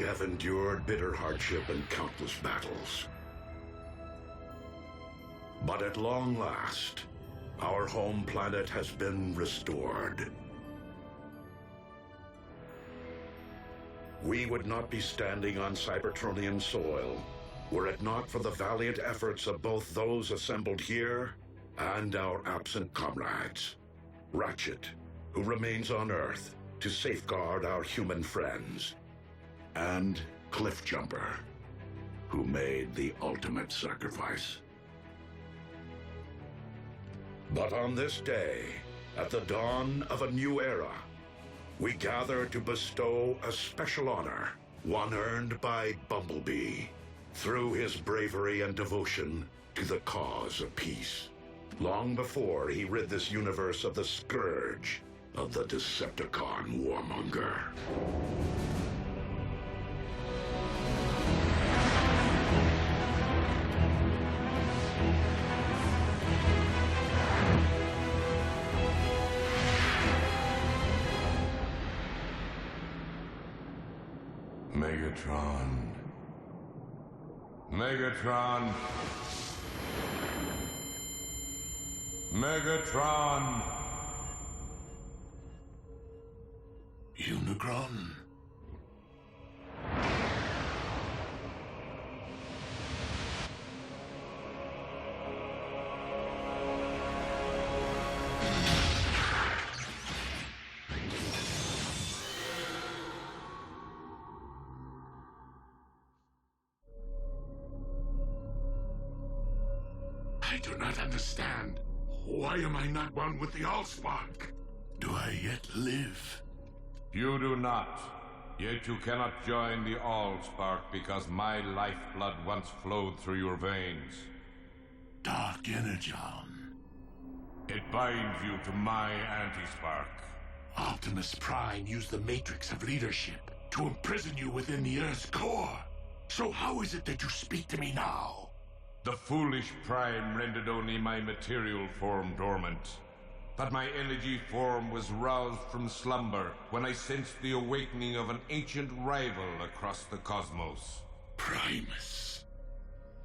have endured bitter hardship and countless battles. But at long last, our home planet has been restored. We would not be standing on Cybertronian soil were it not for the valiant efforts of both those assembled here and our absent comrades. Ratchet, who remains on Earth to safeguard our human friends, and Cliffjumper, who made the ultimate sacrifice. But on this day, at the dawn of a new era, we gather to bestow a special honor, one earned by Bumblebee, through his bravery and devotion to the cause of peace, long before he rid this universe of the scourge of the Decepticon warmonger. Megatron. Megatron. Megatron. Unicron. I do not understand. Why am I not one with the Allspark? Do I yet live? You do not. Yet you cannot join the Allspark because my lifeblood once flowed through your veins. Dark Energon. It binds you to my anti-spark. Optimus Prime used the Matrix of leadership to imprison you within the Earth's core. So how is it that you speak to me now? The foolish Prime rendered only my material form dormant. But my energy form was roused from slumber when I sensed the awakening of an ancient rival across the cosmos. Primus.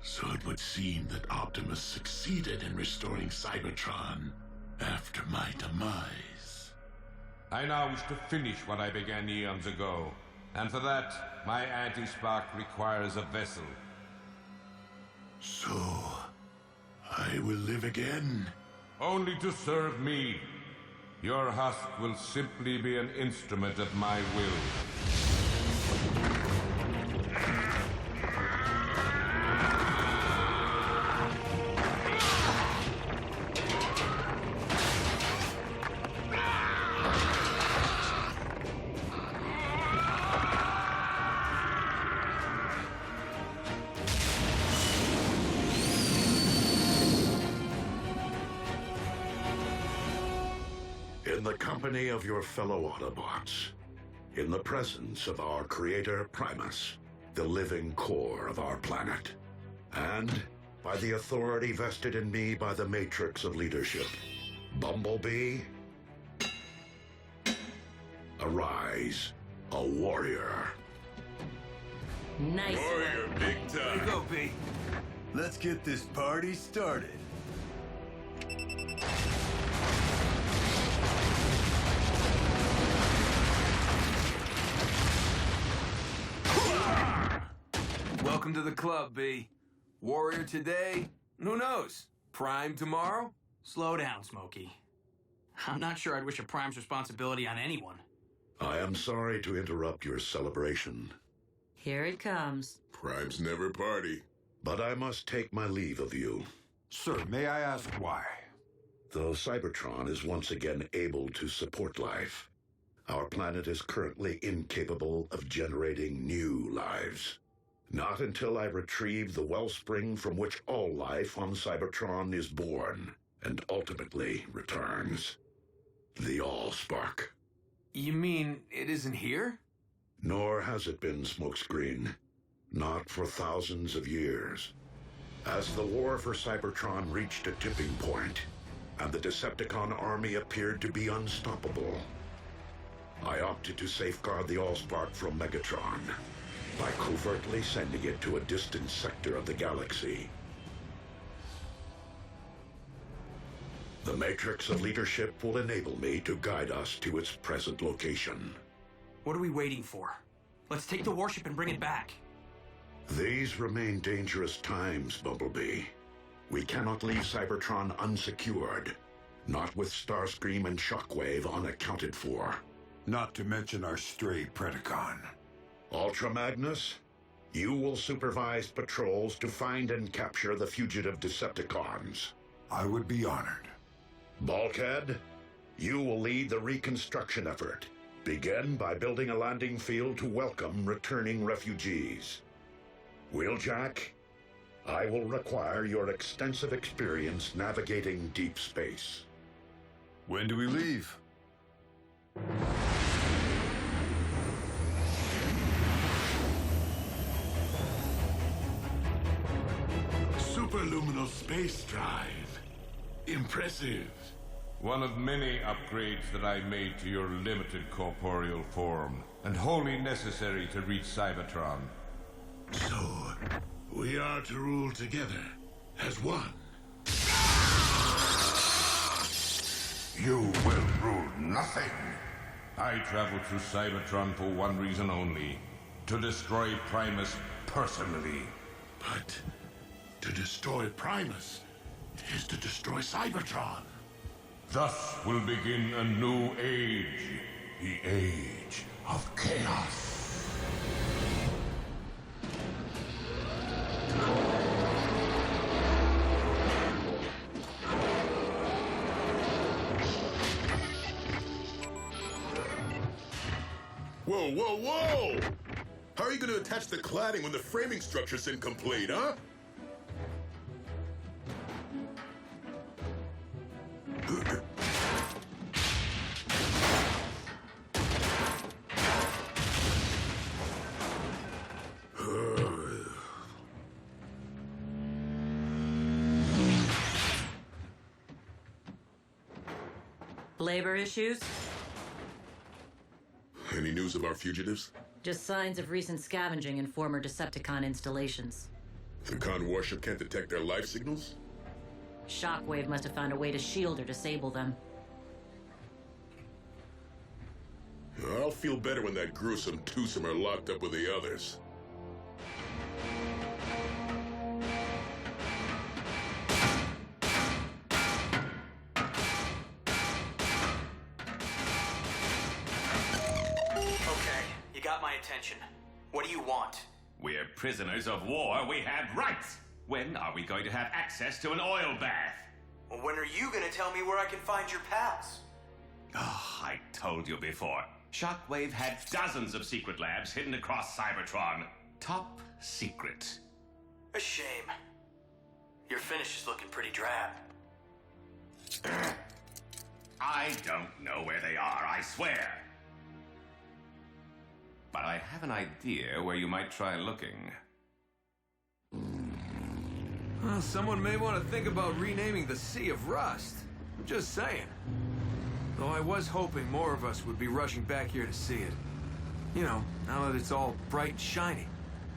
So it would seem that Optimus succeeded in restoring Cybertron after my demise. I now wish to finish what I began eons ago, and for that, my anti-spark requires a vessel. So, I will live again? Only to serve me. Your husk will simply be an instrument of my will. In the company of your fellow Autobots, in the presence of our creator Primus, the living core of our planet, and by the authority vested in me by the Matrix of leadership, Bumblebee, arise, a warrior. Nice. Warrior, big time. Here you go, B. Let's get this party started. Welcome to the club, B. Warrior today? Who knows? Prime tomorrow? Slow down, Smokey. I'm not sure I'd wish a Prime's responsibility on anyone. I am sorry to interrupt your celebration, Here it comes. Primes never party. but I must take my leave of you. Sir, may I ask why? Though Cybertron is once again able to support life, our planet is currently incapable of generating new lives. Not until I retrieve the wellspring from which all life on Cybertron is born and ultimately returns. The Allspark. You mean it isn't here? Nor has it been, Smokescreen. Not for thousands of years. As the war for Cybertron reached a tipping point, and the Decepticon army appeared to be unstoppable, I opted to safeguard the Allspark from Megatron, by covertly sending it to a distant sector of the galaxy. The matrix of leadership will enable me to guide us to its present location. What are we waiting for? Let's take the warship and bring it back. These remain dangerous times, Bumblebee. We cannot leave Cybertron unsecured, not with Starscream and Shockwave unaccounted for. Not to mention our stray Predacon. Ultra Magnus, you will supervise patrols to find and capture the fugitive Decepticons. I would be honored. Bulkhead, you will lead the reconstruction effort. Begin by building a landing field to welcome returning refugees. Wheeljack, I will require your extensive experience navigating deep space. When do we leave? Superluminal space drive. Impressive. One of many upgrades that I made to your limited corporeal form, and wholly necessary to reach Cybertron. So, we are to rule together as one. You will rule nothing. I traveled through Cybertron for one reason only: to destroy Primus personally. But to destroy Primus is to destroy Cybertron. Thus will begin a new age. The age of chaos. Whoa, whoa, whoa! How are you going to attach the cladding when the framing structure's incomplete, huh? Labor issues? Any news of our fugitives? Just signs of recent scavenging in former Decepticon installations. The Con warship can't detect their life signals? Shockwave must have found a way to shield or disable them. I'll feel better when that gruesome twosome are locked up with the others. Okay, you got my attention. What do you want? We're prisoners of war. We have rights. When are we going to have access to an oil bath? Well, when are you gonna tell me where I can find your pals? Oh, I told you before. Shockwave had dozens of secret labs hidden across Cybertron. Top secret. A shame. Your finish is looking pretty drab. I don't know where they are, I swear. But I have an idea where you might try looking. Well, someone may want to think about renaming the Sea of Rust. Just saying. Though I was hoping more of us would be rushing back here to see it. You know, now that it's all bright and shiny.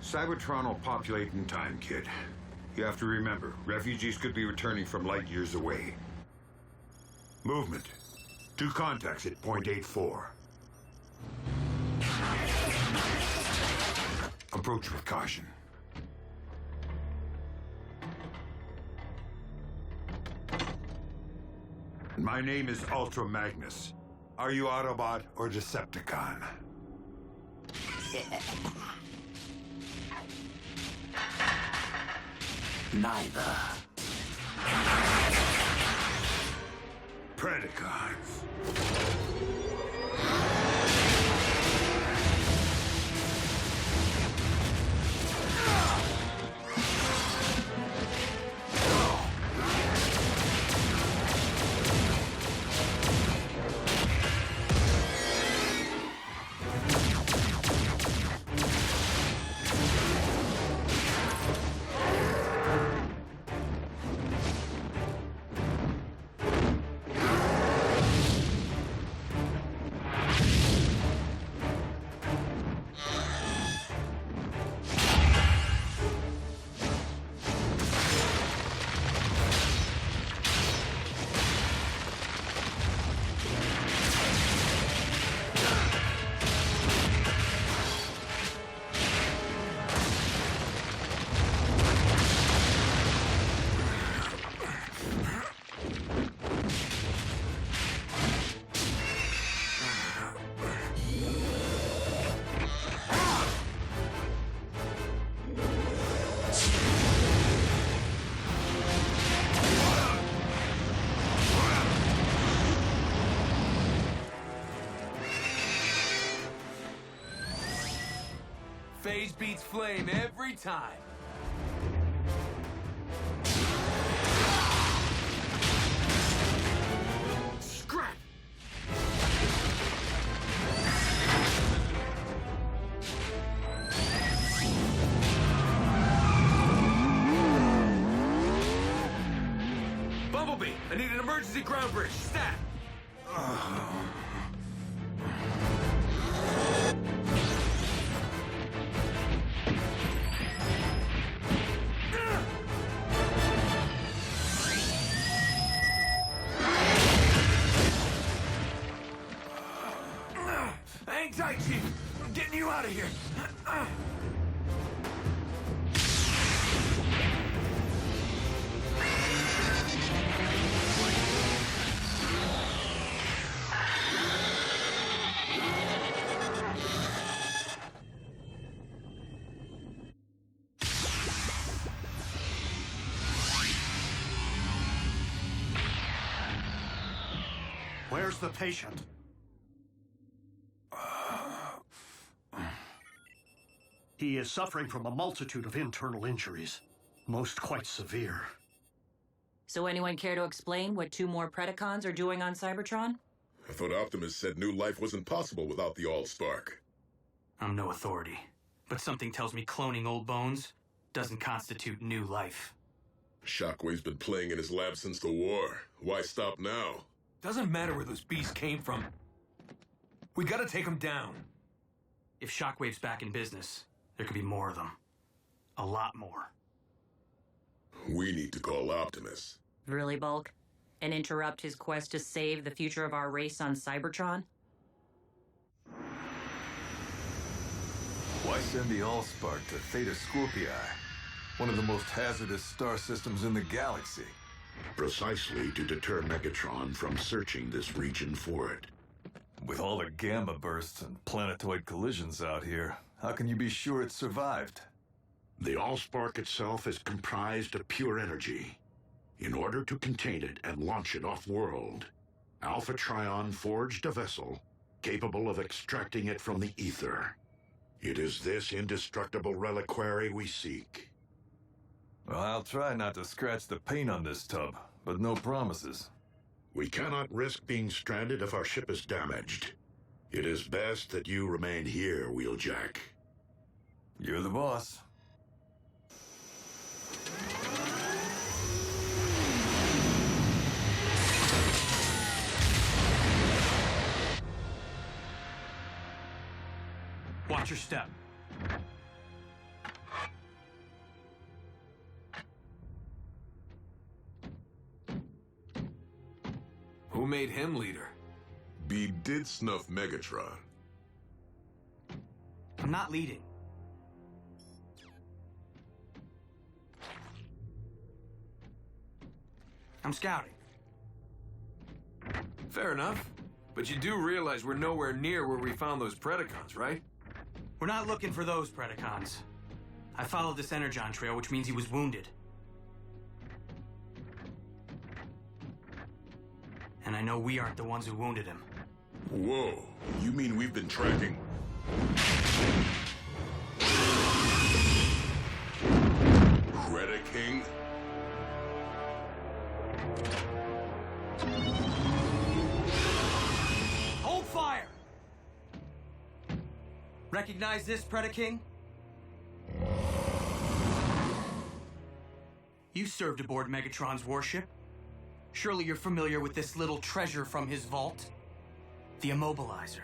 Cybertron will populate in time, kid. You have to remember, refugees could be returning from light years away. Movement. 2 contacts at point 84. Approach with caution. My name is Ultra Magnus. Are you Autobot or Decepticon? Neither. Predacons. Phase beats flame every time. Scrap! Bumblebee, I need an emergency ground bridge. Stat! Hang tight, Chief. I'm getting you out of here. Where's the patient? He is suffering from a multitude of internal injuries, most quite severe. So anyone care to explain what 2 more Predacons are doing on Cybertron? I thought Optimus said new life wasn't possible without the All-Spark. I'm no authority, but something tells me cloning old bones doesn't constitute new life. Shockwave's been playing in his lab since the war. Why stop now? Doesn't matter where those beasts came from. We gotta take them down. If Shockwave's back in business, there could be more of them. A lot more. We need to call Optimus. Really, Bulk? And interrupt his quest to save the future of our race on Cybertron? Why send the Allspark to Theta Scorpii, one of the most hazardous star systems in the galaxy? Precisely to deter Megatron from searching this region for it. With all the gamma bursts and planetoid collisions out here, how can you be sure it survived? The Allspark itself is comprised of pure energy. In order to contain it and launch it off-world, Alpha Trion forged a vessel capable of extracting it from the ether. It is this indestructible reliquary we seek. Well, I'll try not to scratch the paint on this tub, but no promises. We cannot risk being stranded if our ship is damaged. It is best that you remain here, Wheeljack. You're the boss. Watch your step. Who made him leader? B did snuff Megatron. I'm not leading. I'm scouting. Fair enough. But you do realize we're nowhere near where we found those Predacons, right? We're not looking for those Predacons. I followed this Energon trail, which means he was wounded. And I know we aren't the ones who wounded him. Whoa, you mean we've been tracking... Predaking? Hold fire! Recognize this, Predaking? You served aboard Megatron's warship. Surely you're familiar with this little treasure from his vault? The Immobilizer.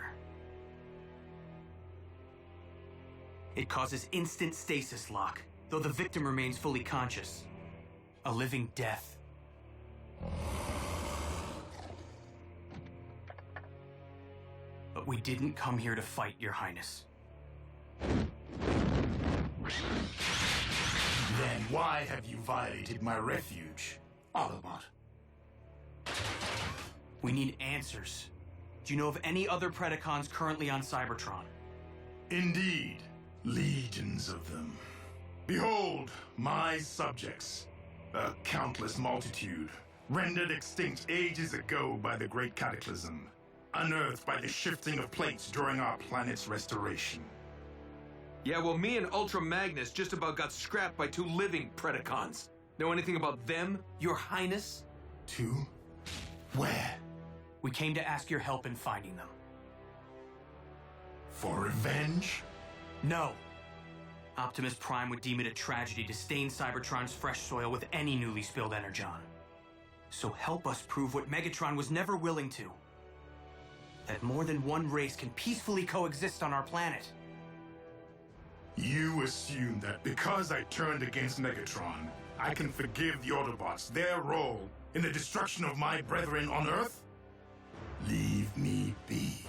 It causes instant stasis lock, though the victim remains fully conscious. A living death. But we didn't come here to fight, Your Highness. Then why have you violated my refuge, Autobot? We need answers. Do you know of any other Predacons currently on Cybertron? Indeed, legions of them. Behold, my subjects, a countless multitude, rendered extinct ages ago by the Great Cataclysm, unearthed by the shifting of plates during our planet's restoration. Yeah, well, me and Ultra Magnus just about got scrapped by 2 living Predacons. Know anything about them, Your Highness? 2? Where? We came to ask your help in finding them. For revenge? No. Optimus Prime would deem it a tragedy to stain Cybertron's fresh soil with any newly spilled energon. So help us prove what Megatron was never willing to. That more than one race can peacefully coexist on our planet. You assume that because I turned against Megatron, I can forgive the Autobots their role in the destruction of my brethren on Earth? Leave me be,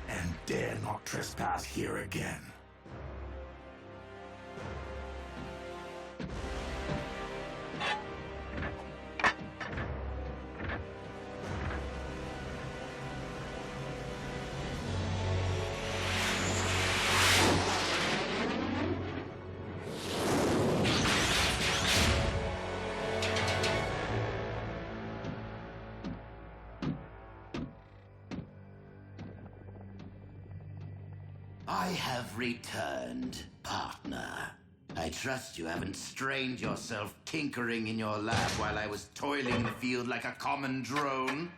and dare not trespass here again. I have returned, partner. I trust you haven't strained yourself tinkering in your lab while I was toiling the field like a common drone.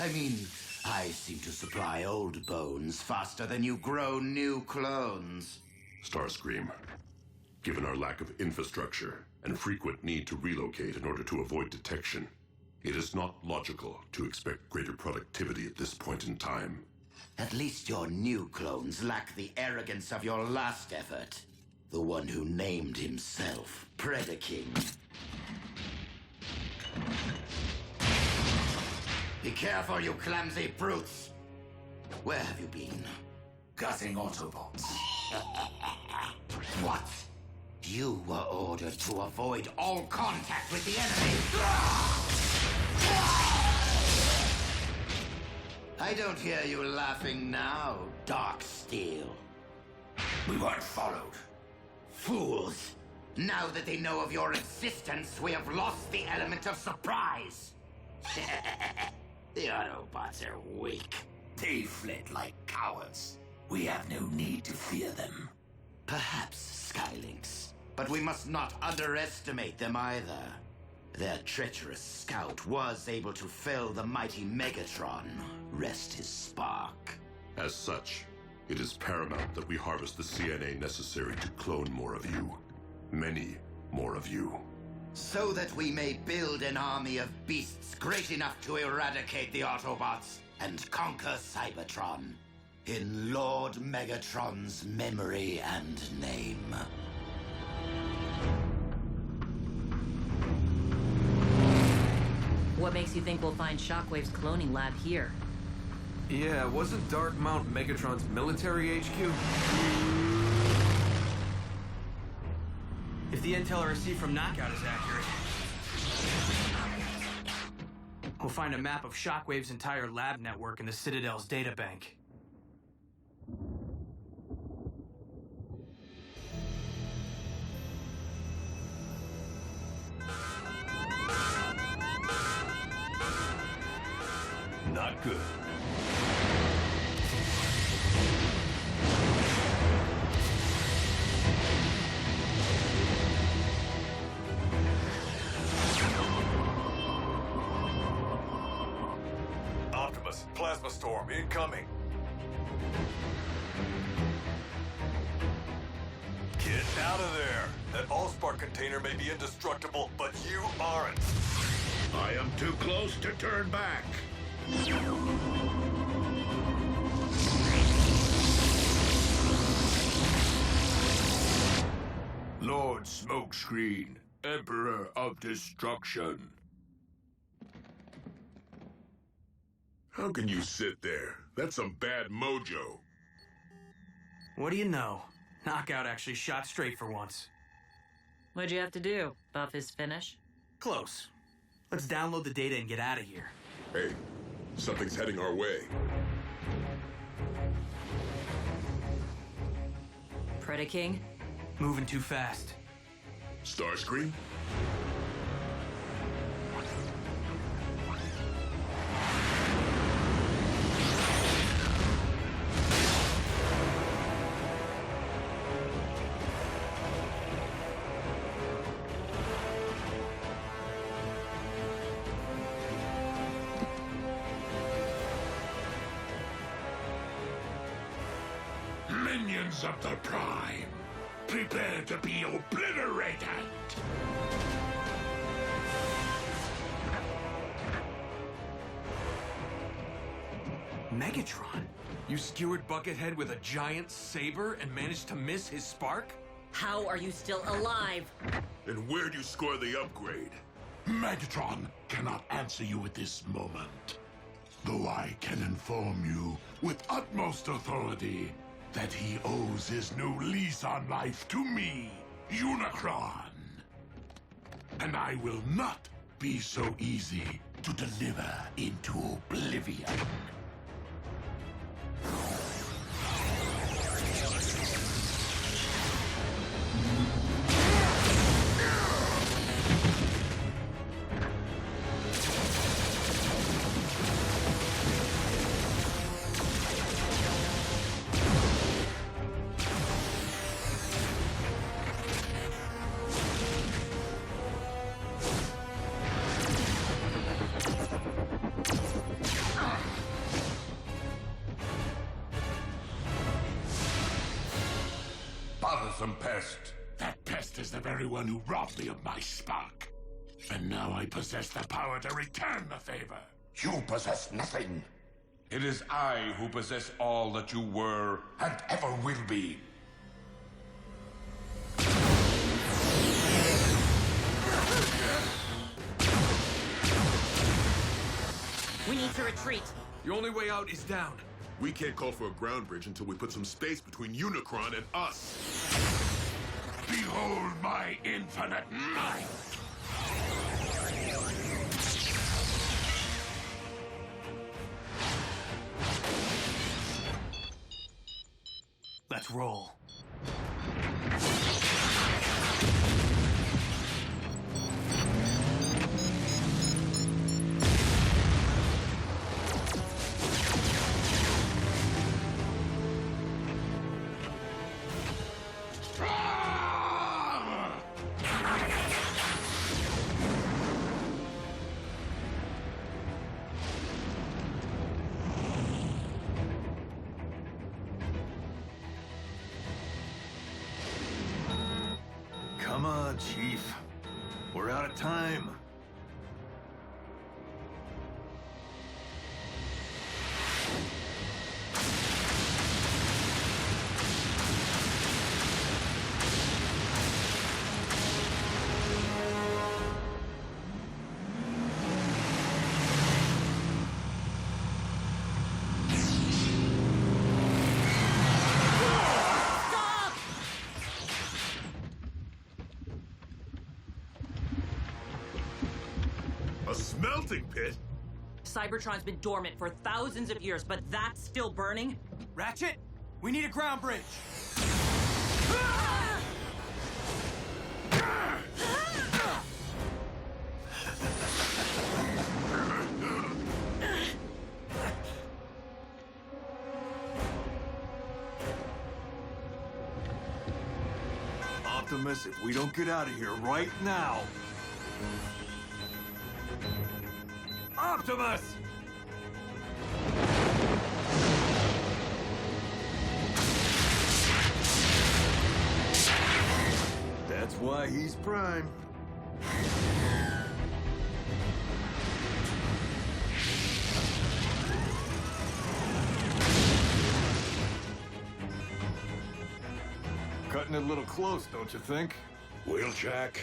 I mean, I seem to supply old bones faster than you grow new clones. Starscream, given our lack of infrastructure and frequent need to relocate in order to avoid detection, it is not logical to expect greater productivity at this point in time. At least your new clones lack the arrogance of your last effort. The one who named himself Predacons. Be careful, you clumsy brutes! Where have you been? Gutting Autobots. What? You were ordered to avoid all contact with the enemy. I don't hear you laughing now, Darksteel. We weren't followed. Fools! Now that they know of your existence, we have lost the element of surprise. The Autobots are weak. They fled like cowards. We have no need to fear them. Perhaps Skylynx, but we must not underestimate them either. Their treacherous scout was able to fell the mighty Megatron. Rest his spark. As such, it is paramount that we harvest the CNA necessary to clone more of you. Many more of you. So that we may build an army of beasts great enough to eradicate the Autobots and conquer Cybertron. In Lord Megatron's memory and name. What makes you think we'll find Shockwave's cloning lab here? Yeah, wasn't Dark Mount Megatron's military HQ? If the intel I received from Knockout is accurate, we'll find a map of Shockwave's entire lab network in the Citadel's databank. Not good. Optimus, plasma storm incoming. Get out of there. That Allspark container may be indestructible, but you aren't. I am too close to turn back. Lord Smokescreen, Emperor of Destruction. How can you sit there? That's some bad mojo. What do you know? Knockout actually shot straight for once. What'd you have to do? Buff his finish? Close. Let's download the data and get out of here. Hey, something's heading our way. Predaking? Moving too fast. Starscream? Minions of the Prime, prepare to be obliterated! Megatron? You skewered Buckethead with a giant saber and managed to miss his spark? How are you still alive? And where do you score the upgrade? Megatron cannot answer you at this moment. Though I can inform you with utmost authority that he owes his new lease on life to me, Unicron. And I will not be so easy to deliver into oblivion. Bothersome pest. That pest is the very one who robbed me of my spark. And now I possess the power to return the favor. You possess nothing. It is I who possess all that you were And ever will be. We need to retreat. The only way out is down. We can't call for a ground bridge until we put some space between Unicron and us. Behold my infinite might! Let's roll. Come on, Chief. We're out of time. A smelting pit? Cybertron's been dormant for thousands of years, but that's still burning? Ratchet, we need a ground bridge. Optimus, if we don't get out of here right now... Optimus! That's why he's Prime. Cutting it a little close, don't you think? Wheeljack,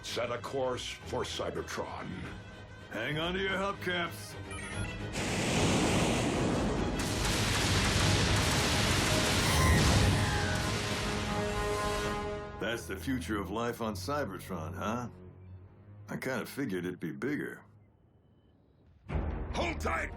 set a course for Cybertron. Hang on to your hubcaps. That's the future of life on Cybertron, huh? I kind of figured it'd be bigger. Hold tight!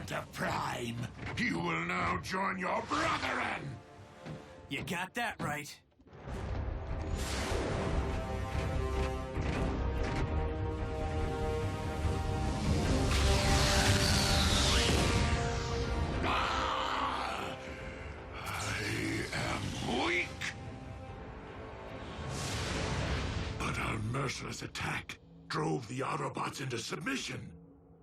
want of Prime, you will now join your brethren! You got that right. Weak! But our merciless attack drove the Autobots into submission.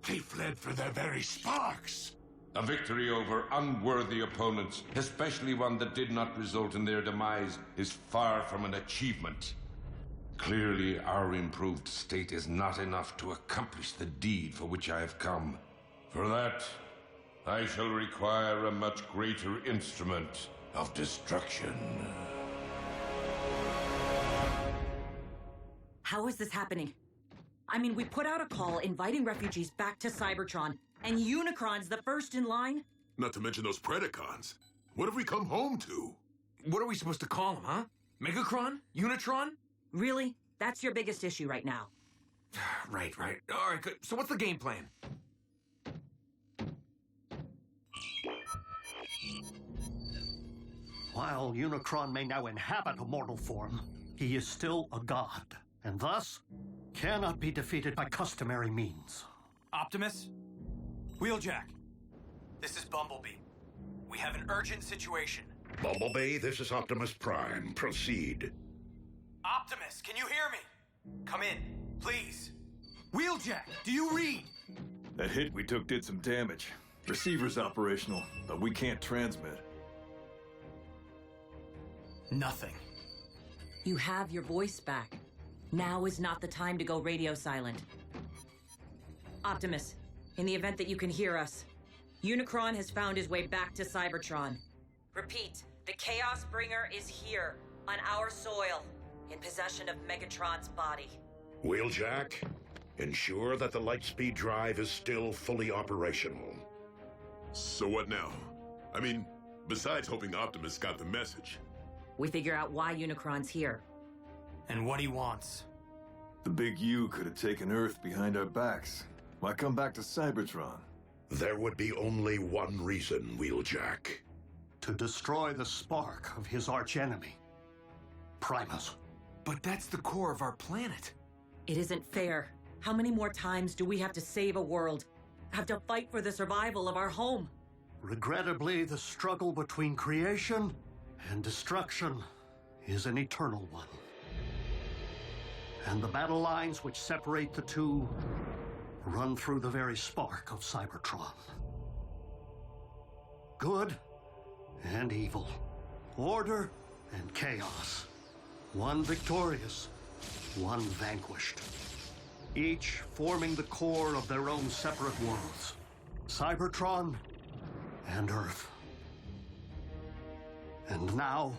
They fled for their very sparks. A victory over unworthy opponents, especially one that did not result in their demise, is far from an achievement. Clearly, our improved state is not enough to accomplish the deed for which I have come. For that, I shall require a much greater instrument of destruction. How is this happening? I mean, we put out a call inviting refugees back to Cybertron, and Unicron's the first in line? Not to mention those Predacons. What have we come home to? What are we supposed to call them, huh? Megacron? Unitron? Really? That's your biggest issue right now. Right. All right, good. So what's the game plan? While Unicron may now inhabit a mortal form, he is still a god, and thus cannot be defeated by customary means. Optimus? Wheeljack. This is Bumblebee. We have an urgent situation. Bumblebee, this is Optimus Prime. Proceed. Optimus, can you hear me? Come in, please. Wheeljack, do you read? That hit we took did some damage. Receiver's operational, but we can't transmit. Nothing. You have your voice back. Now is not the time to go radio silent. Optimus, in the event that you can hear us, Unicron has found his way back to Cybertron. Repeat, the Chaos Bringer is here, on our soil, in possession of Megatron's body. Wheeljack, ensure that the Lightspeed drive is still fully operational. So what now? I mean, besides hoping Optimus got the message. We figure out why Unicron's here. And what he wants. The big U could have taken Earth behind our backs. Why come back to Cybertron? There would be only one reason, Wheeljack. To destroy the spark of his archenemy, Primus. But that's the core of our planet. It isn't fair. How many more times do we have to save a world? Have to fight for the survival of our home? Regrettably, the struggle between creation and destruction is an eternal one. And the battle lines which separate the two run through the very spark of Cybertron. Good and evil, order and chaos. One victorious, one vanquished. Each forming the core of their own separate worlds. Cybertron and Earth. And now,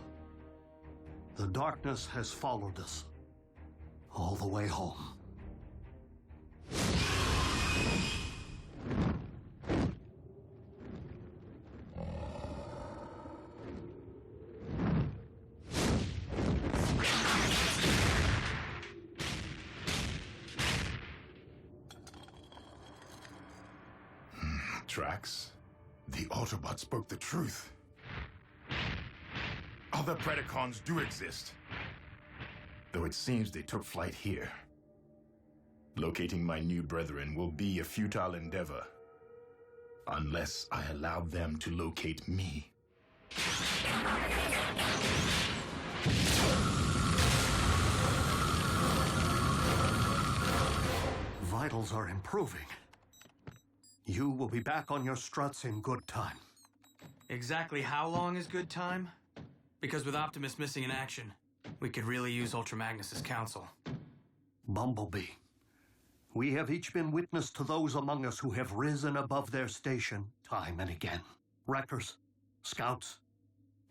the darkness has followed us all the way home. Drax, the Autobot spoke the truth. Other Predacons do exist, though it seems they took flight here. Locating my new brethren will be a futile endeavor, unless I allow them to locate me. Vitals are improving. You will be back on your struts in good time. Exactly how long is good time? Because with Optimus missing in action, we could really use Ultra Magnus's counsel. Bumblebee, we have each been witness to those among us who have risen above their station time and again. Wreckers, scouts,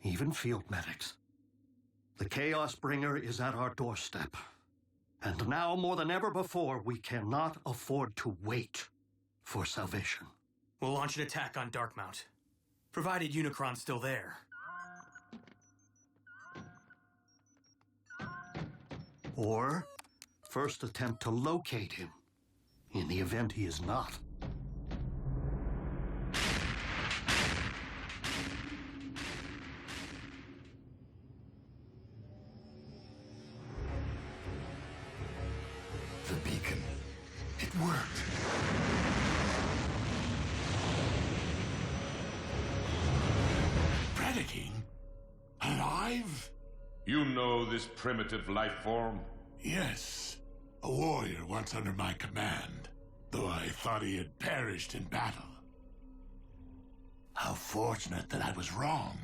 even field medics. The Chaos Bringer is at our doorstep. And now, more than ever before, we cannot afford to wait for salvation. We'll launch an attack on Darkmount, provided Unicron's still there. Or first attempt to locate him, in the event he is not. worked. Predaking? Alive? You know this primitive life form? Yes. A warrior once under my command, though I thought he had perished in battle. How fortunate that I was wrong,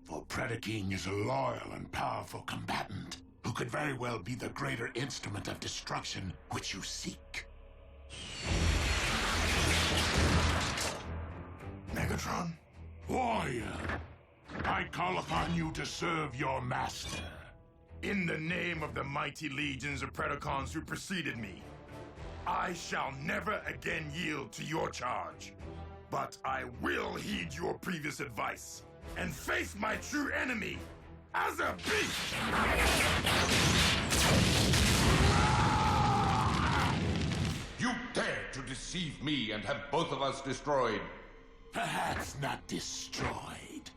for Predaking is a loyal and powerful combatant who could very well be the greater instrument of destruction which you seek. Megatron? Warrior, I call upon you to serve your master. In the name of the mighty legions of Predacons who preceded me, I shall never again yield to your charge. But I will heed your previous advice and face my true enemy as a beast! You dare to deceive me and have both of us destroyed. Perhaps not destroyed.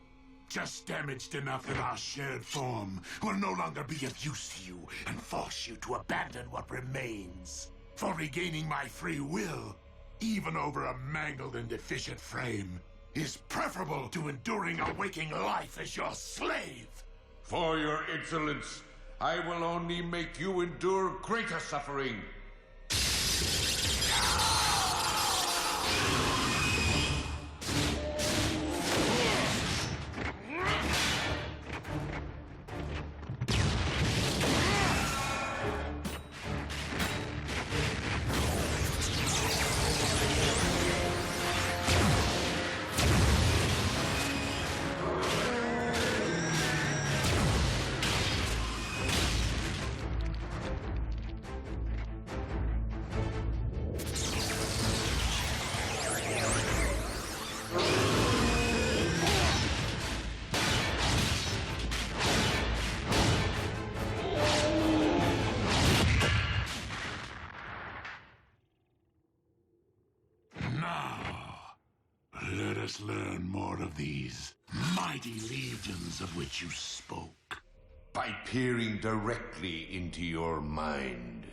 Just damaged enough that our shared form will no longer be of use to you and force you to abandon what remains. For regaining my free will, even over a mangled and deficient frame, is preferable to enduring a waking life as your slave. For your insolence, I will only make you endure greater suffering. Let us learn more of these mighty legions of which you spoke. By peering directly into your mind.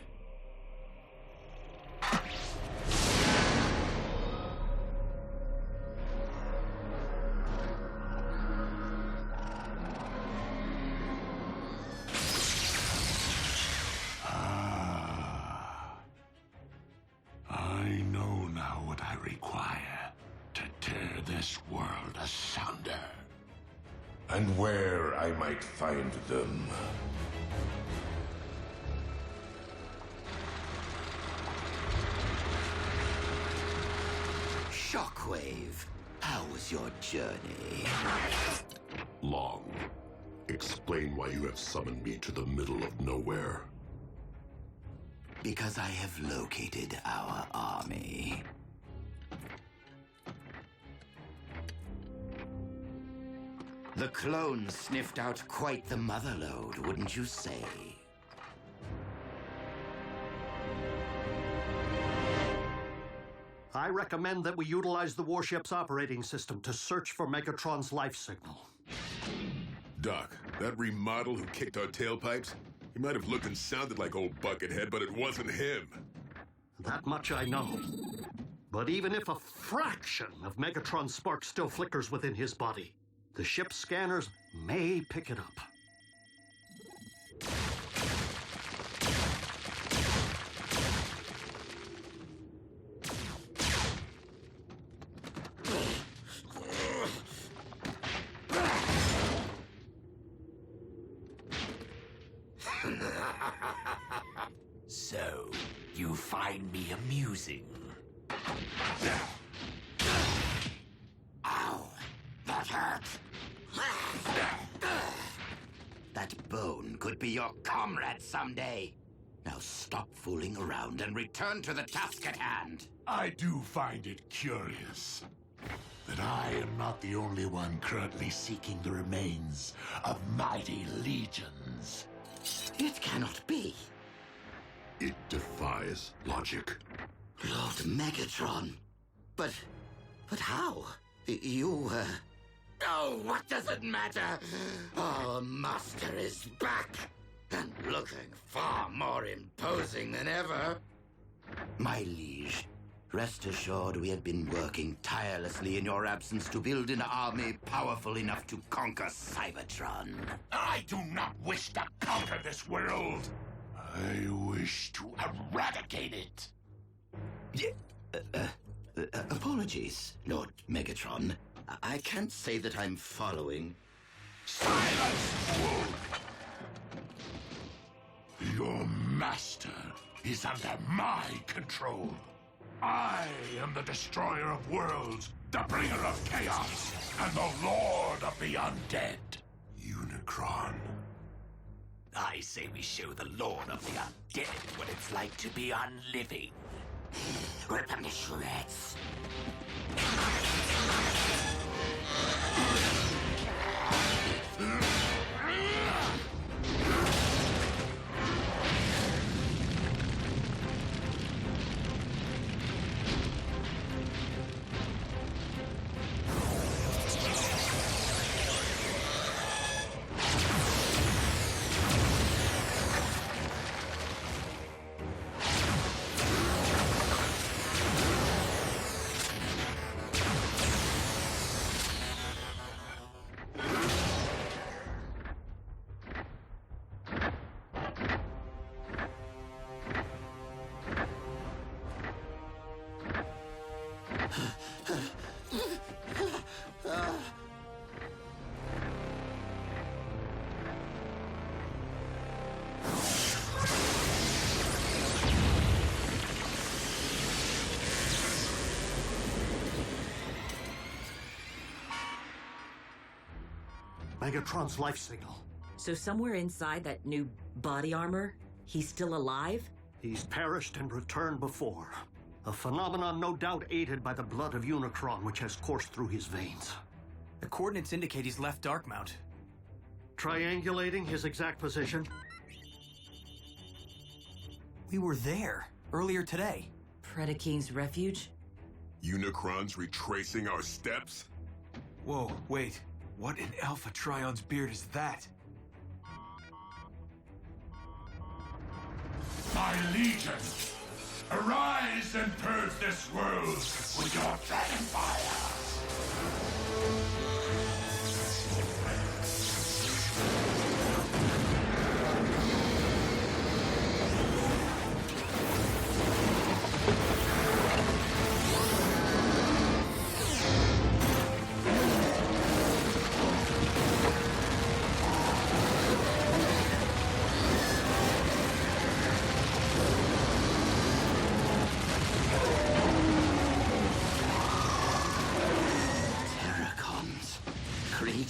I know now what I require to tear this world asunder. And where I might find them. Shockwave, how was your journey? Long. Explain why you have summoned me to the middle of nowhere. Because I have located our army. The clones sniffed out quite the motherlode, wouldn't you say? I recommend that we utilize the warship's operating system to search for Megatron's life signal. Doc, that remodel who kicked our tailpipes, he might have looked and sounded like old Buckethead, but it wasn't him. That much I know. But even if a fraction of Megatron's spark still flickers within his body, the ship's scanners may pick it up. So, you find me amusing? Ow! That hurt! That bone could be your comrade someday. Now stop fooling around and return to the task at hand. I do find it curious that I am not the only one currently seeking the remains of mighty legions. It cannot be. It defies logic. Lord Megatron. But how? You, Oh, what does it matter? Our master is back, and looking far more imposing than ever. My liege, rest assured we have been working tirelessly in your absence to build an army powerful enough to conquer Cybertron. I do not wish to conquer this world. I wish to eradicate it. Apologies, Lord Megatron. I can't say that I'm following. Silence, fool! Your master is under my control. I am the destroyer of worlds, the bringer of chaos, and the lord of the undead. Unicron. I say we show the lord of the undead what it's like to be unliving. Rip them to shreds. Megatron's life signal. So somewhere inside that new body armor, he's still alive? He's perished and returned before. A phenomenon no doubt aided by the blood of Unicron, which has coursed through his veins. The coordinates indicate he's left Darkmount. Triangulating his exact position. We were there earlier today. Predacon's refuge? Unicron's retracing our steps? Whoa, wait. What in Alpha Trion's beard is that? My legion, arise and purge this world with your dragon fire.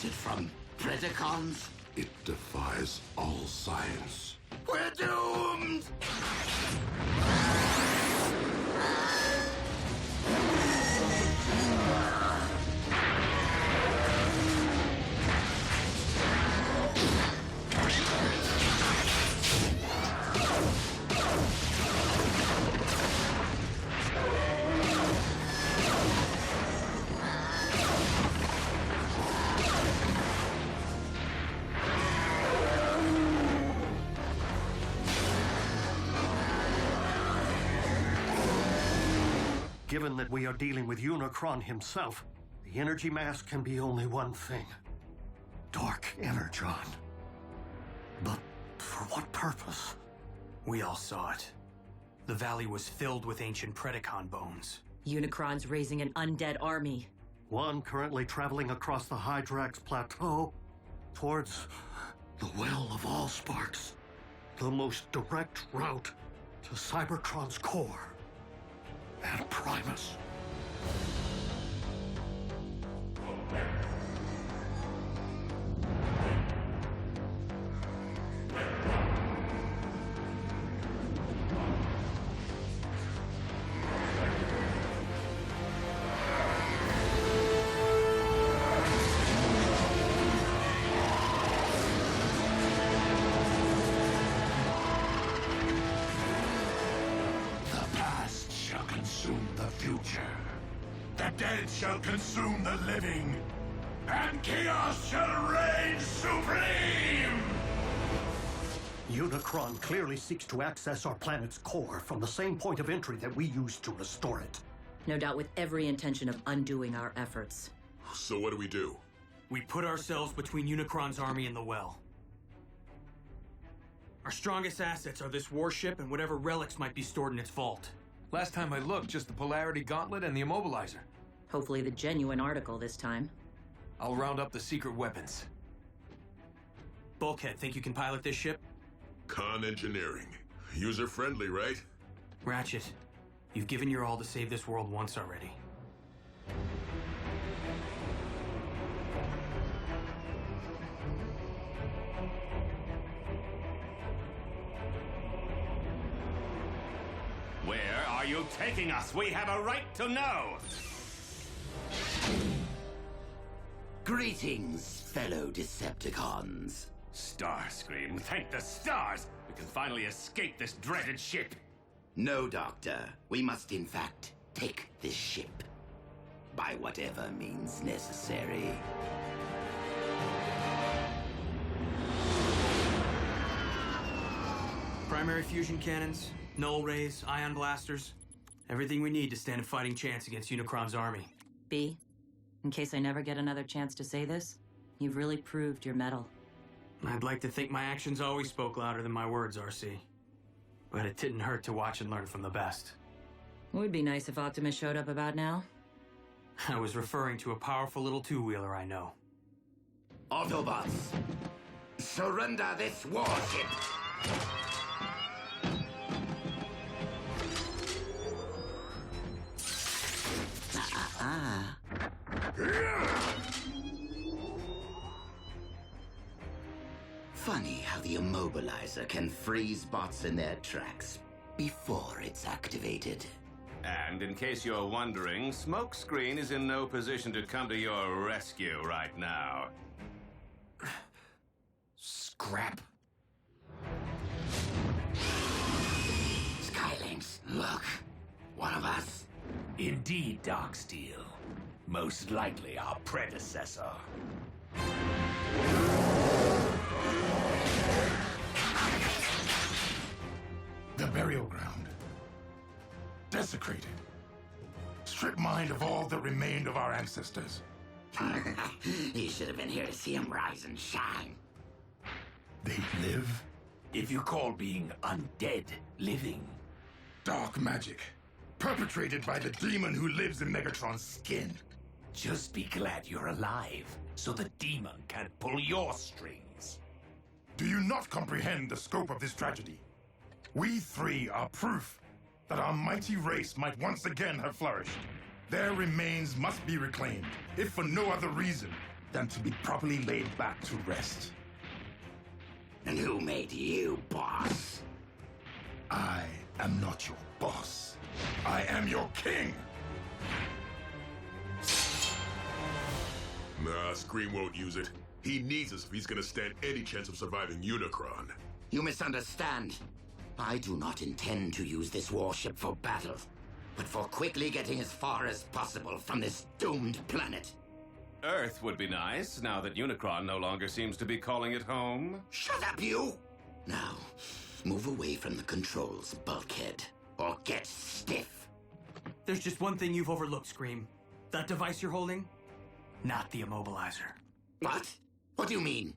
From Predacons? It defies all science. We're doomed! Given that we are dealing with Unicron himself, the energy mass can be only one thing. Dark Energon. But for what purpose? We all saw it. The valley was filled with ancient Predacon bones. Unicron's raising an undead army. One currently traveling across the Hydrax Plateau towards the Well of Allsparks, the most direct route to Cybertron's core and Primus. Shall consume the living, and chaos shall reign supreme! Unicron clearly seeks to access our planet's core from the same point of entry that we used to restore it. No doubt with every intention of undoing our efforts. So what do we do? We put ourselves between Unicron's army and the well. Our strongest assets are this warship and whatever relics might be stored in its vault. Last time I looked, just the Polarity Gauntlet and the Immobilizer. Hopefully the genuine article this time. I'll round up the secret weapons. Bulkhead, think you can pilot this ship? Con engineering. User-friendly, right? Ratchet, you've given your all to save this world once already. Where are you taking us? We have a right to know! Greetings, fellow Decepticons. Starscream, thank the stars! We can finally escape this dreaded ship! No, Doctor. We must, in fact, take this ship. By whatever means necessary. Primary fusion cannons, null rays, ion blasters. Everything we need to stand a fighting chance against Unicron's army. B, in case I never get another chance to say this, you've really proved your mettle. I'd like to think my actions always spoke louder than my words, RC. But it didn't hurt to watch and learn from the best. It would be nice if Optimus showed up about now. I was referring to a powerful little two-wheeler I know. Autobots, surrender this warship! Funny how the Immobilizer can freeze bots in their tracks before it's activated. And in case you're wondering, Smokescreen is in no position to come to your rescue right now. Scrap. Skylynx, look. One of us. Indeed, Darksteel. Most likely our predecessor. The burial ground. Desecrated. Strip mined of all that remained of our ancestors. You should have been here to see him rise and shine. They live? If you call being undead living. Dark magic. Perpetrated by the demon who lives in Megatron's skin. Just be glad you're alive, so the demon can't pull your strings. Do you not comprehend the scope of this tragedy? We three are proof that our mighty race might once again have flourished. Their remains must be reclaimed, if for no other reason than to be properly laid back to rest. And who made you boss? I am not your boss. I am your king! Nah, Scream won't use it. He needs us if he's gonna stand any chance of surviving Unicron. You misunderstand. I do not intend to use this warship for battle, but for quickly getting as far as possible from this doomed planet. Earth would be nice, now that Unicron no longer seems to be calling it home. Shut up, you! Now, move away from the controls, Bulkhead, or get stiff. There's just one thing you've overlooked, Scream. That device you're holding? Not the Immobilizer. What? What do you mean?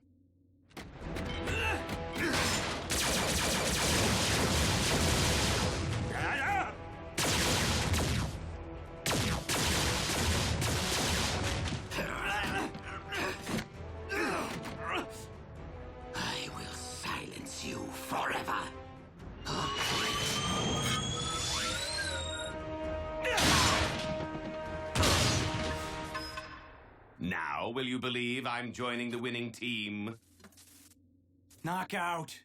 I will silence you forever. Now, will you believe I'm joining the winning team? Knockout!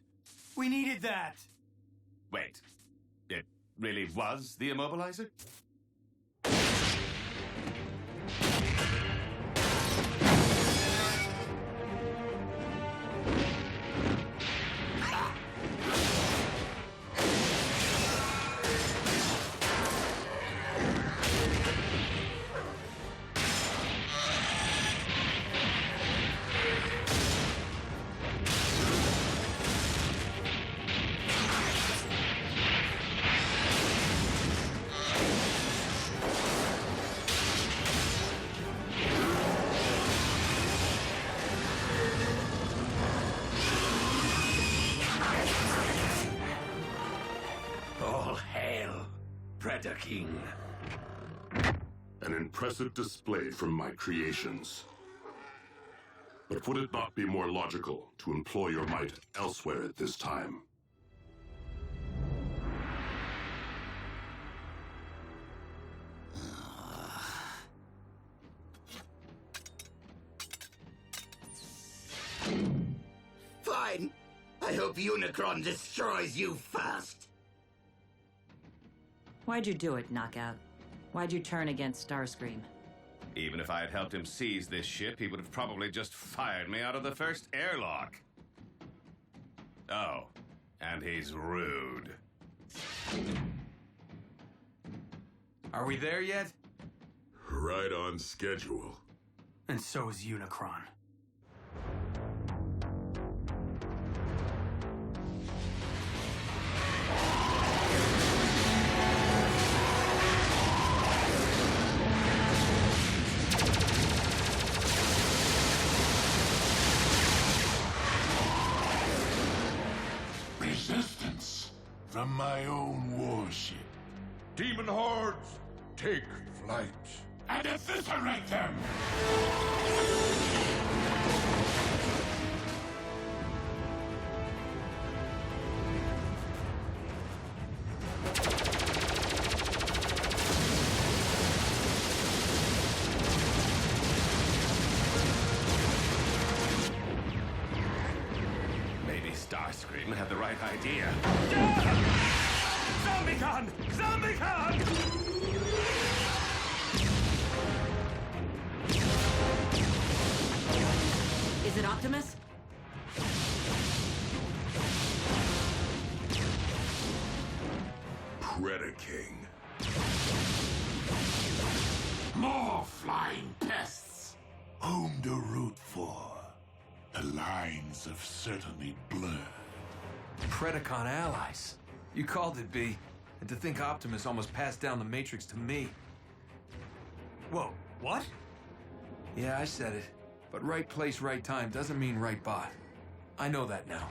We needed that! Wait, it really was the Immobilizer? Predaking. An impressive display from my creations. But would it not be more logical to employ your might elsewhere at this time? Fine. I hope Unicron destroys you first. Why'd you do it, Knockout? Why'd you turn against Starscream? Even if I had helped him seize this ship, he would have probably just fired me out of the first airlock. Oh, and he's rude. Are we there yet? Right on schedule. And so is Unicron. Resistance from my own warship. Demon hordes, take flight. And eviscerate them! Maybe Starscream had the right idea. ZombieCon! ZombieCon! Is it Optimus? Predaking. More flying pests! Whom to root for? The lines have certainly blurred. Predacon allies. You called it, B. And to think Optimus almost passed down the Matrix to me. Whoa, what? Yeah, I said it. But right place, right time doesn't mean right bot. I know that now.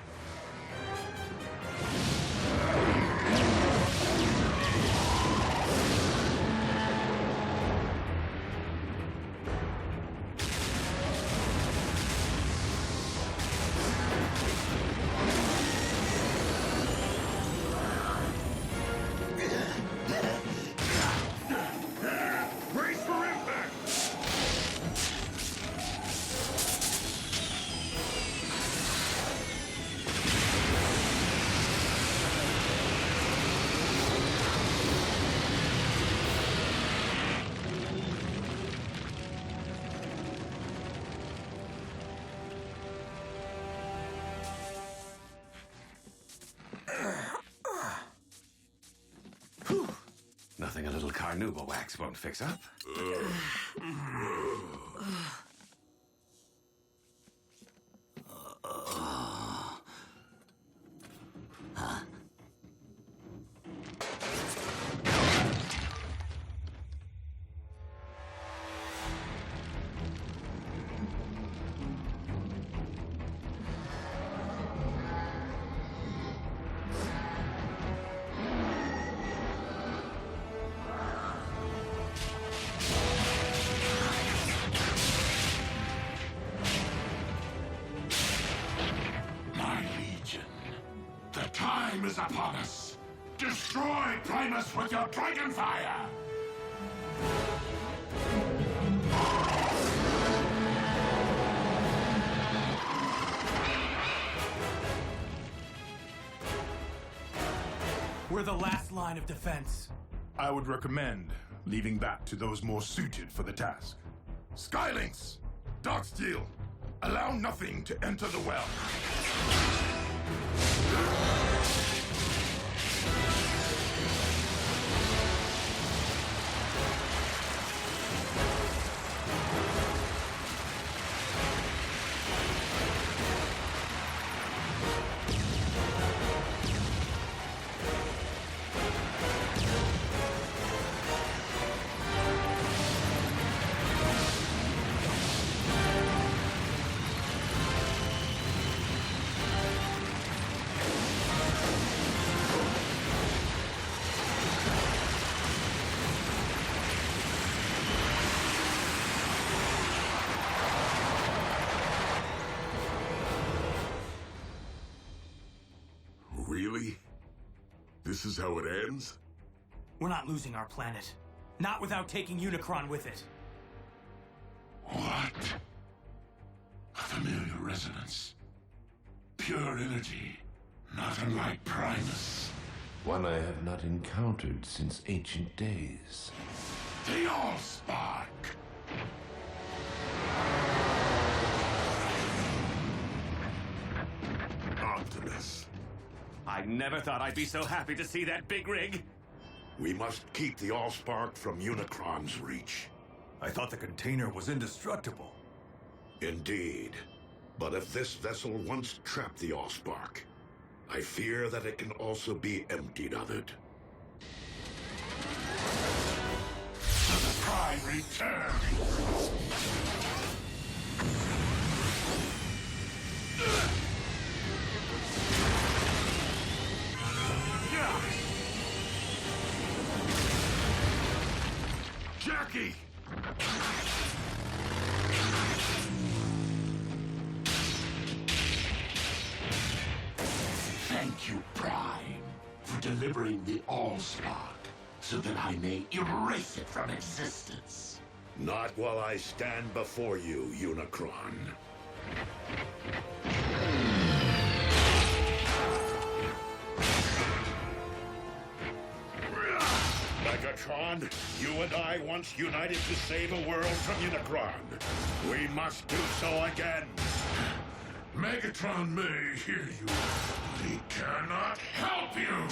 Brace for impact! Nothing a little carnauba wax won't fix up. My legion, the time is upon us. Destroy Primus with your dragon fire! We're the last line of defense. I would recommend leaving that to those more suited for the task. Skylinks! Darksteel! Allow nothing to enter the well. This is how it ends? We're not losing our planet. Not without taking Unicron with it. What? A familiar resonance. Pure energy. Not unlike Primus. One I have not encountered since ancient days. The Allspark. Optimus, I never thought I'd be so happy to see that big rig. we must keep the Allspark from Unicron's reach. I thought the container was indestructible. Indeed. But if this vessel once trapped the Allspark, I fear that it can also be emptied of it. The Prime returns. Jackie! Thank you, Prime, for delivering the Allspark, so that I may erase it from existence. Not while I stand before you, Unicron. Megatron, you and I once united to save a world from Unicron. We must do so again. Megatron may hear you, but he cannot help you!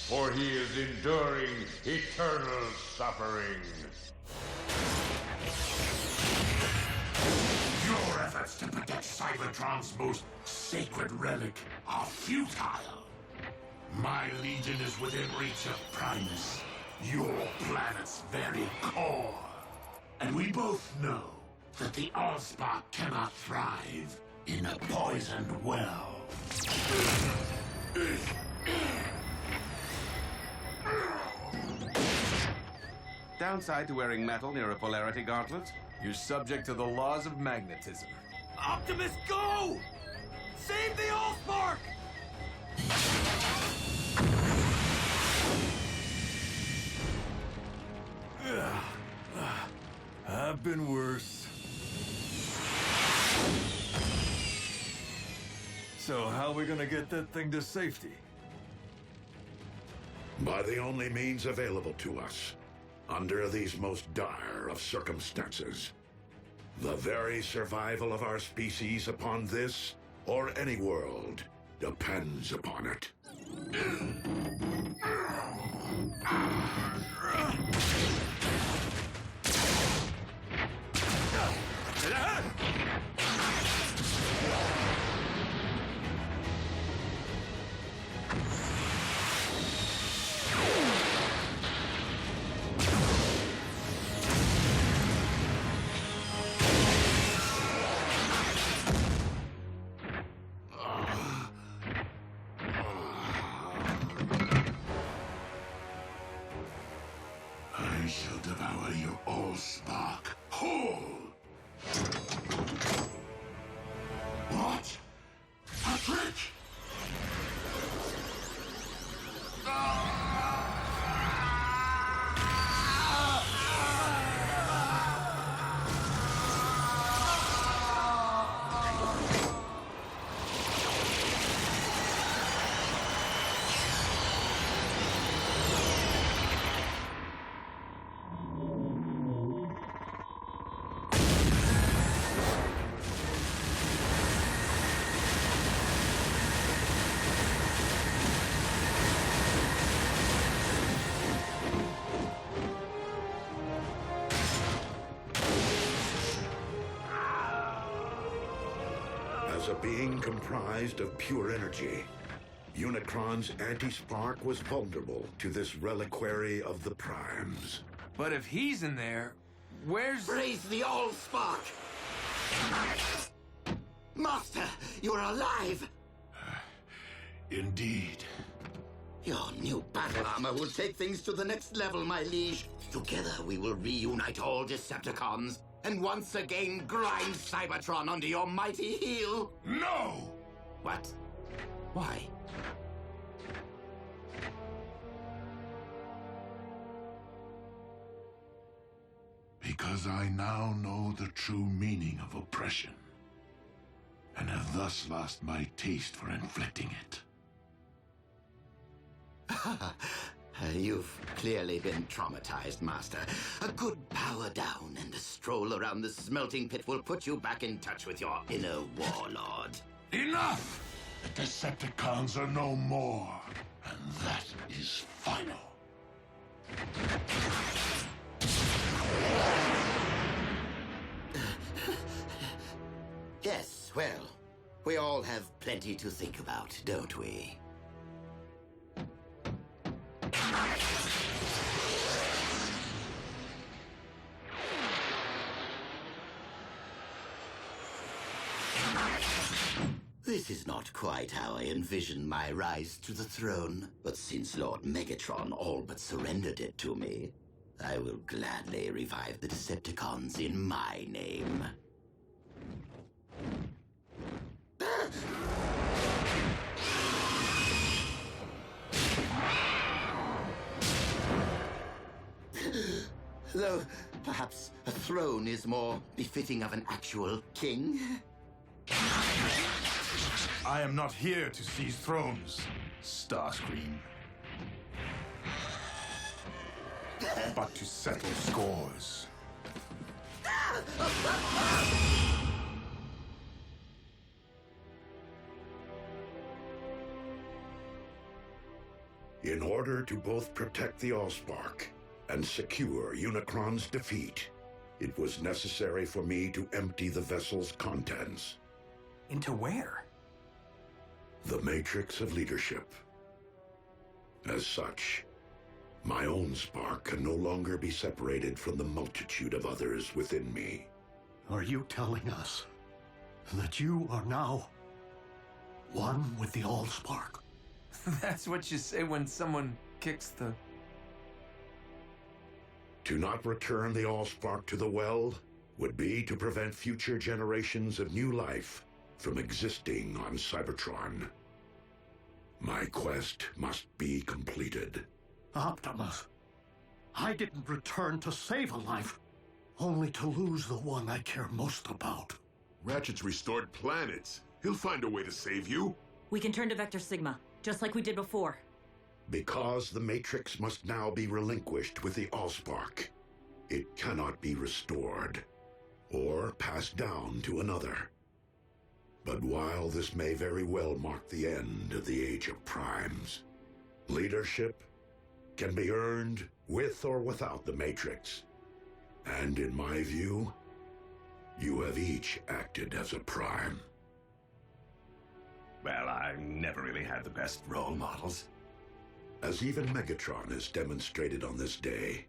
For he is enduring eternal suffering. Your efforts to protect Cybertron's most sacred relic are futile. My legion is within reach of Primus, your planet's very core. And we both know that the Allspark cannot thrive in a poisoned well. Downside to wearing metal near a polarity gauntlet? You're subject to the laws of magnetism. Optimus, go! Save the Allspark! I've been worse. So how are we gonna get that thing to safety? By the only means available to us, under these most dire of circumstances. The very survival of our species upon this, or any world, depends upon it. I shall devour your Allspark whole! What? A trick? As a being comprised of pure energy, Unicron's anti-spark was vulnerable to this reliquary of the Primes. But if he's in there, where's... Raise the Allspark! Master, you're alive! Indeed. Your new battle armor will take things to the next level, my liege. Together we will reunite all Decepticons and once again grind Cybertron under your mighty heel. No! What? Why? because I now know the true meaning of oppression, and have thus lost my taste for inflicting it. You've clearly been traumatized, Master. A good power down and a stroll around the smelting pit will put you back in touch with your inner warlord. Enough! The Decepticons are no more, and that is final. Yes, well, we all have plenty to think about, don't we? This is not quite how I envisioned my rise to the throne, but since Lord Megatron all but surrendered it to me, I will gladly revive the Decepticons in my name. Though, perhaps a throne is more befitting of an actual king. I am not here to seize thrones, Starscream. But to settle scores. In order to both protect the Allspark and secure Unicron's defeat, it was necessary for me to empty the vessel's contents. Into where? The Matrix of Leadership. As such, my own spark can no longer be separated from the multitude of others within me. Are you telling us that you are now one with the Allspark? That's what you say when someone kicks the... To not return the Allspark to the well would be to prevent future generations of new life from existing on Cybertron. My quest must be completed. Optimus, I didn't return to save a life, only to lose the one I care most about. Ratchet's restored planets. He'll find a way to save you. We can turn to Vector Sigma, just like we did before. Because the Matrix must now be relinquished with the Allspark, it cannot be restored or passed down to another. But while this may very well mark the end of the Age of Primes, leadership can be earned with or without the Matrix. And in my view, you have each acted as a Prime. Well, I never really had the best role models. As even Megatron has demonstrated on this day,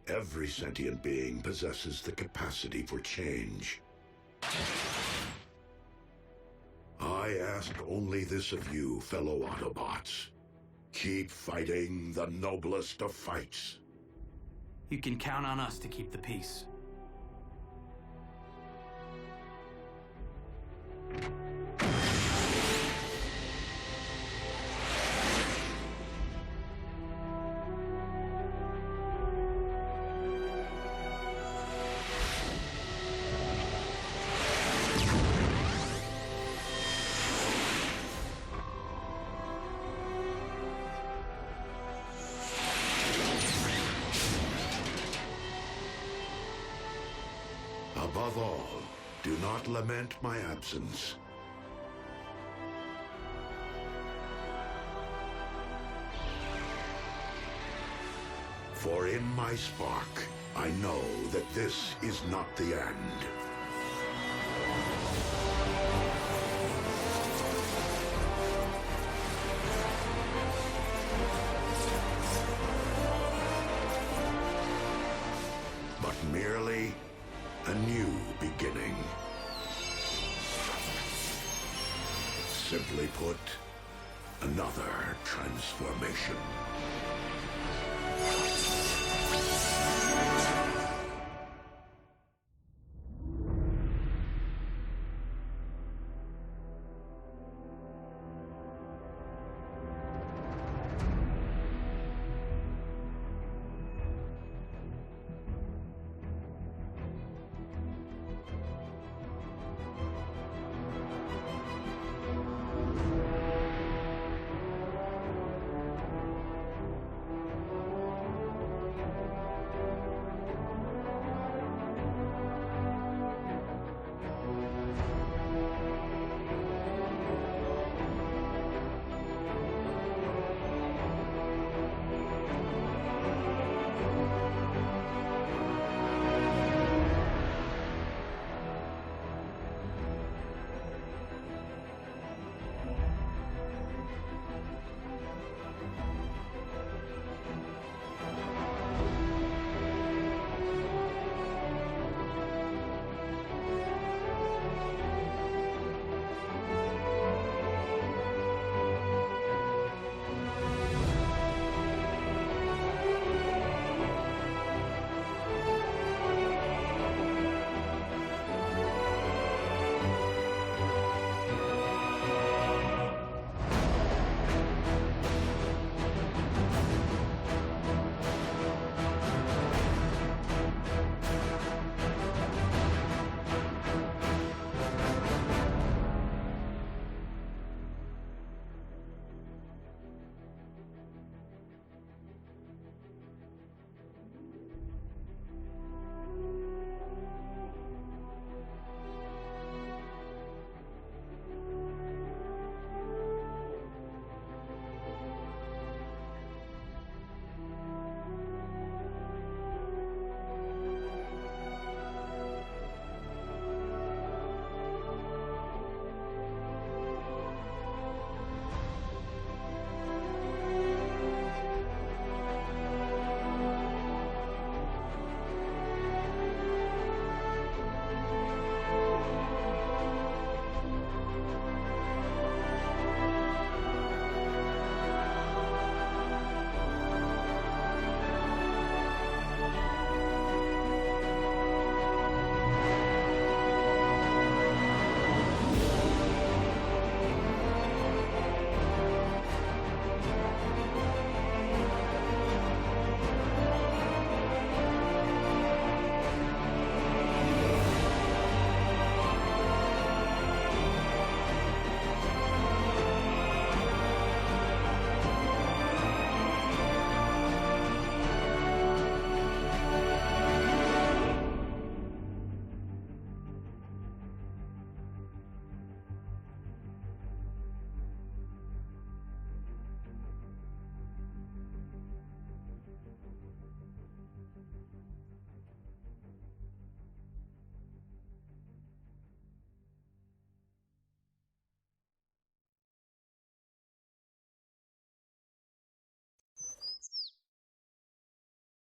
every sentient being possesses the capacity for change. I ask only this of you, fellow Autobots. Keep fighting the noblest of fights. You can count on us to keep the peace. Above all, do not lament my absence. For in my spark, I know that this is not the end. But merely a new beginning. Simply put, another transformation.